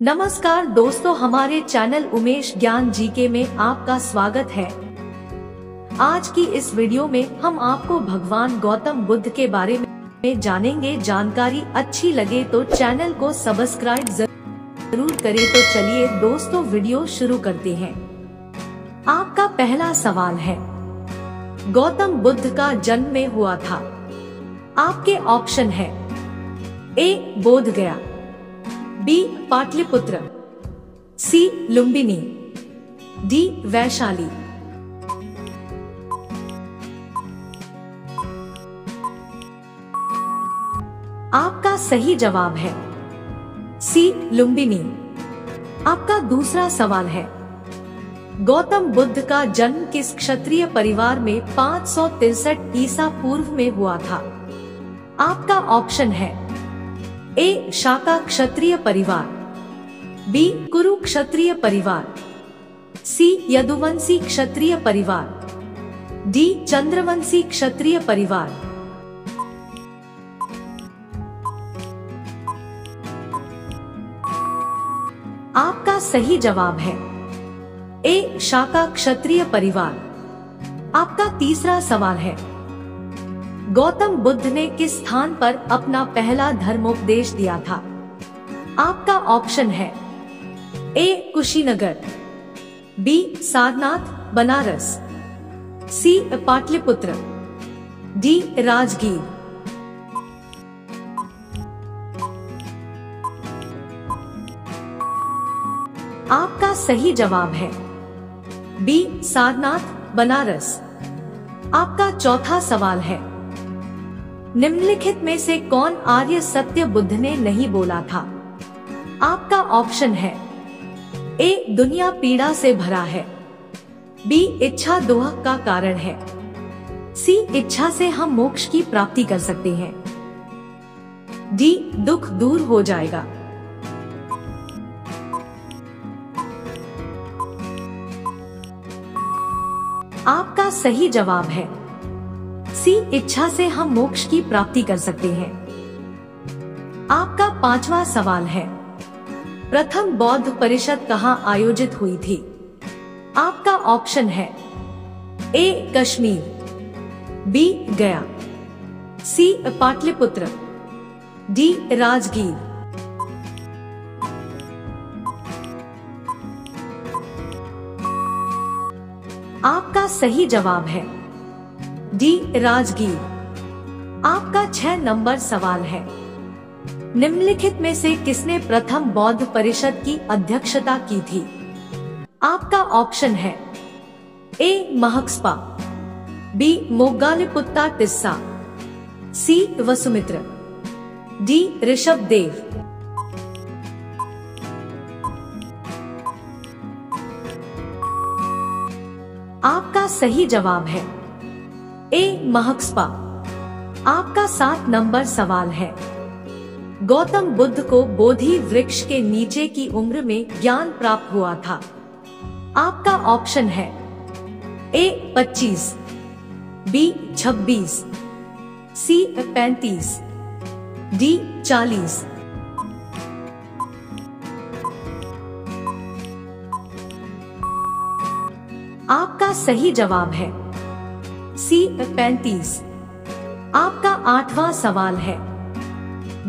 नमस्कार दोस्तों, हमारे चैनल उमेश ज्ञान जीके में आपका स्वागत है। आज की इस वीडियो में हम आपको भगवान गौतम बुद्ध के बारे में जानेंगे। जानकारी अच्छी लगे तो चैनल को सब्सक्राइब जरूर करें। तो चलिए दोस्तों वीडियो शुरू करते हैं। आपका पहला सवाल है, गौतम बुद्ध का जन्म में हुआ था। आपके ऑप्शन है ए बोध गया, बी पाटलिपुत्र, सी लुम्बिनी, डी वैशाली। आपका सही जवाब है सी लुम्बिनी। आपका दूसरा सवाल है, गौतम बुद्ध का जन्म किस क्षत्रिय परिवार में 563 ईसा पूर्व में हुआ था। आपका ऑप्शन है ए शाका क्षत्रिय परिवार, बी कुरु क्षत्रिय परिवार, सी यदुवंशी क्षत्रिय परिवार, डी चंद्रवंशी क्षत्रिय परिवार। आपका सही जवाब है ए शाका क्षत्रिय परिवार। आपका तीसरा सवाल है, गौतम बुद्ध ने किस स्थान पर अपना पहला धर्मोपदेश दिया था। आपका ऑप्शन है ए कुशीनगर, बी सारनाथ बनारस, सी पाटलिपुत्र, डी राजगीर। आपका सही जवाब है बी सारनाथ बनारस। आपका चौथा सवाल है, निम्नलिखित में से कौन आर्य सत्य बुद्ध ने नहीं बोला था। आपका ऑप्शन है ए दुनिया पीड़ा से भरा है, बी इच्छा दोह का कारण है, सी इच्छा से हम मोक्ष की प्राप्ति कर सकते हैं, डी दुख दूर हो जाएगा। आपका सही जवाब है सी इच्छा से हम मोक्ष की प्राप्ति कर सकते हैं। आपका पांचवा सवाल है, प्रथम बौद्ध परिषद कहाँ आयोजित हुई थी। आपका ऑप्शन है ए कश्मीर, बी गया, सी पाटलिपुत्र, डी राजगीर। आपका सही जवाब है डी राजगीर। आपका 6 नंबर सवाल है, निम्नलिखित में से किसने प्रथम बौद्ध परिषद की अध्यक्षता की थी। आपका ऑप्शन है ए महक्सपा, बी मोग्गालिपुत्ता टिस्सा, सी वसुमित्र, डी ऋषभदेव। आपका सही जवाब है ए महक्सपा। आपका 7 नंबर सवाल है, गौतम बुद्ध को बोधि वृक्ष के नीचे की उम्र में ज्ञान प्राप्त हुआ था। आपका ऑप्शन है ए 25, बी 26, सी 35, डी 40। आपका सही जवाब है सी 35। आपका 8वां सवाल है,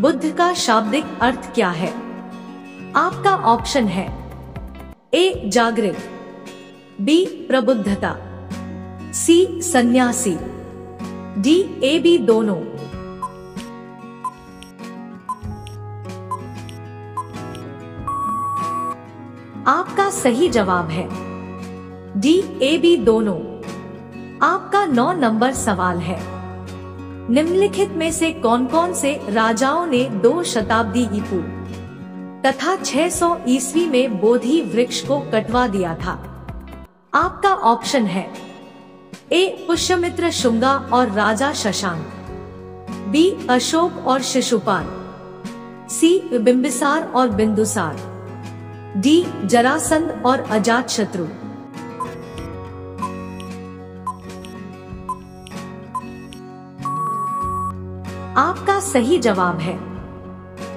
बुद्ध का शाब्दिक अर्थ क्या है। आपका ऑप्शन है ए जागृत, बी प्रबुद्धता, सी सन्यासी, डी ए बी दोनों। आपका सही जवाब है डी ए बी दोनों। आपका 9 नंबर सवाल है, निम्नलिखित में से कौन कौन से राजाओं ने 2 शताब्दी ईपू तथा 600 ईस्वी में बोधि वृक्ष को कटवा दिया था। आपका ऑप्शन है ए पुष्यमित्र शुंगा और राजा शशांक, बी अशोक और शिशुपाल, सी बिंबिसार और बिंदुसार, डी जरासंध और अजातशत्रु। आपका सही जवाब है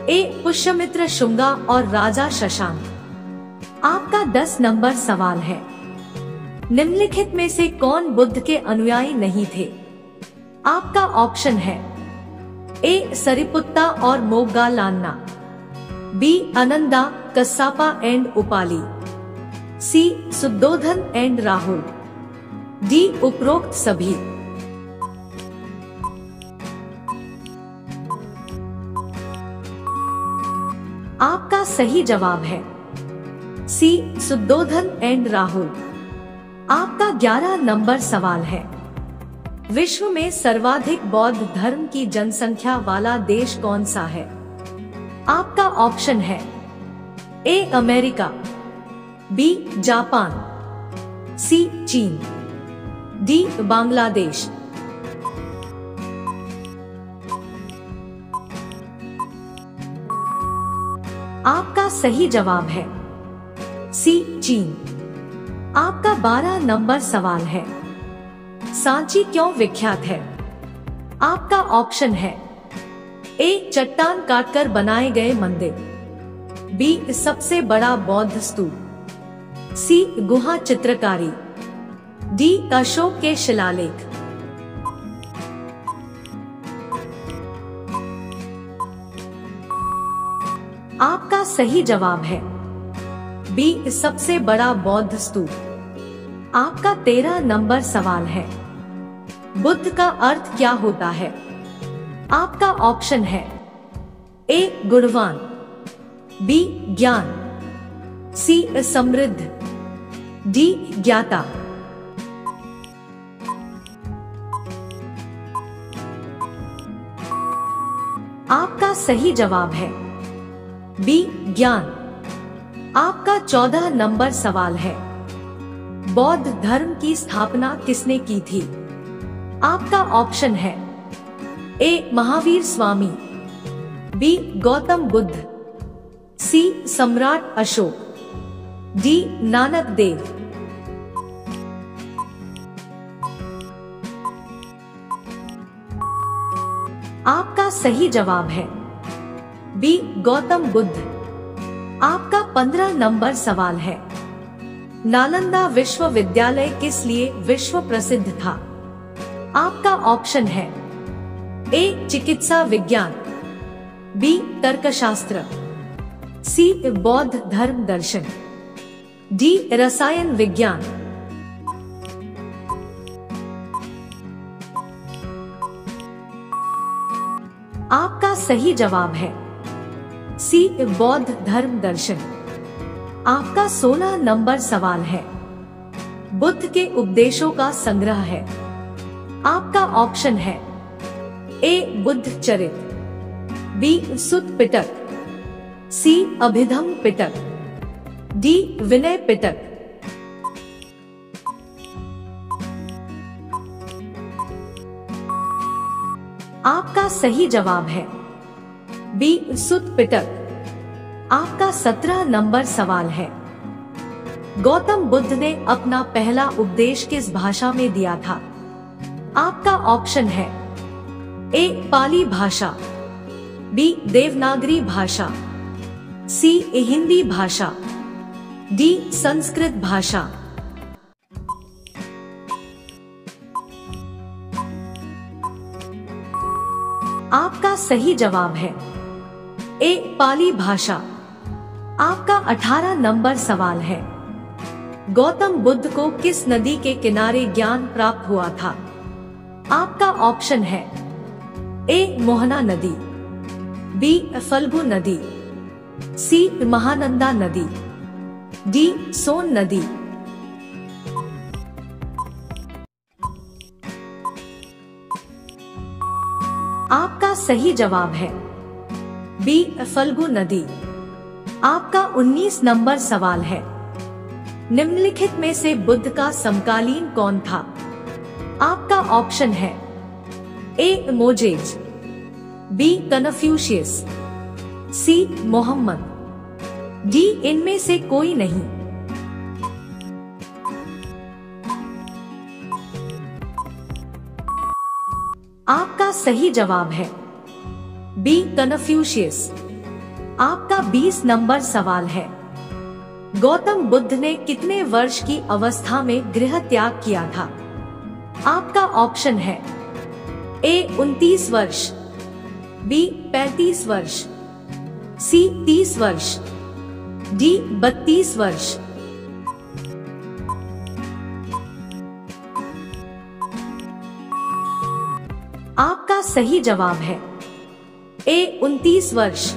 ए पुष्यमित्र शुंगा और राजा शशांक। आपका 10 नंबर सवाल है, निम्नलिखित में से कौन बुद्ध के अनुयायी नहीं थे? आपका ऑप्शन है ए सरिपुत्ता और Moggallana, B Ananda, Kassapa and Upali, C Suddhodana and Rahul, D उपरोक्त सभी। आपका सही जवाब है सी सुद्धोधन एंड राहुल। आपका 11 नंबर सवाल है, विश्व में सर्वाधिक बौद्ध धर्म की जनसंख्या वाला देश कौन सा है? आपका ऑप्शन है ए अमेरिका, बी जापान, सी चीन, डी बांग्लादेश। आपका सही जवाब है सी चीन। आपका 12 नंबर सवाल है, सांची क्यों विख्यात है? आपका ऑप्शन है ए चट्टान काटकर बनाए गए मंदिर, बी सबसे बड़ा बौद्ध स्तूप, सी गुहा चित्रकारी, डी अशोक के शिलालेख। आपका सही जवाब है बी सबसे बड़ा बौद्ध स्तूप। आपका 13 नंबर सवाल है, बुद्ध का अर्थ क्या होता है? आपका ऑप्शन है ए गुणवान, बी ज्ञान, सी समृद्ध, डी ज्ञाता। आपका सही जवाब है बी ज्ञान। आपका 14 नंबर सवाल है, बौद्ध धर्म की स्थापना किसने की थी? आपका ऑप्शन है ए महावीर स्वामी, बी गौतम बुद्ध, सी सम्राट अशोक, डी नानक देव। आपका सही जवाब है बी गौतम बुद्ध। आपका 15 नंबर सवाल है, नालंदा विश्वविद्यालय किस लिए विश्व प्रसिद्ध था? आपका ऑप्शन है ए चिकित्सा विज्ञान, बी तर्कशास्त्र, सी बौद्ध धर्म दर्शन, डी रसायन विज्ञान। आपका सही जवाब है सी बौद्ध धर्म दर्शन। आपका 16 नंबर सवाल है, बुद्ध के उपदेशों का संग्रह है। आपका ऑप्शन है ए बुद्ध चरित, बी सुत्त पिटक, सी अभिधम्म पिटक, डी विनय पिटक। आपका सही जवाब है बी सुत्त पिटक। आपका 17 नंबर सवाल है, गौतम बुद्ध ने अपना पहला उपदेश किस भाषा में दिया था? आपका ऑप्शन है ए पाली भाषा, बी देवनागरी भाषा, सी हिंदी भाषा, डी संस्कृत भाषा। आपका सही जवाब है ए पाली भाषा। आपका 18 नंबर सवाल है, गौतम बुद्ध को किस नदी के किनारे ज्ञान प्राप्त हुआ था? आपका ऑप्शन है ए मोहना नदी, बी फल्गु नदी, सी महानंदा नदी, डी सोन नदी। आपका सही जवाब है बी फल्गु नदी। आपका 19 नंबर सवाल है, निम्नलिखित में से बुद्ध का समकालीन कौन था? आपका ऑप्शन है ए मोजेज, बी कन्फ्यूशियस, सी मोहम्मद, डी इनमें से कोई नहीं। आपका सही जवाब है बी कन्फ्यूशियस। आपका 20 नंबर सवाल है, गौतम बुद्ध ने कितने वर्ष की अवस्था में गृह त्याग किया था? आपका ऑप्शन है ए 29 वर्ष, बी 35 वर्ष, सी 30 वर्ष, डी 32 वर्ष। आपका सही जवाब है ए 29 वर्ष।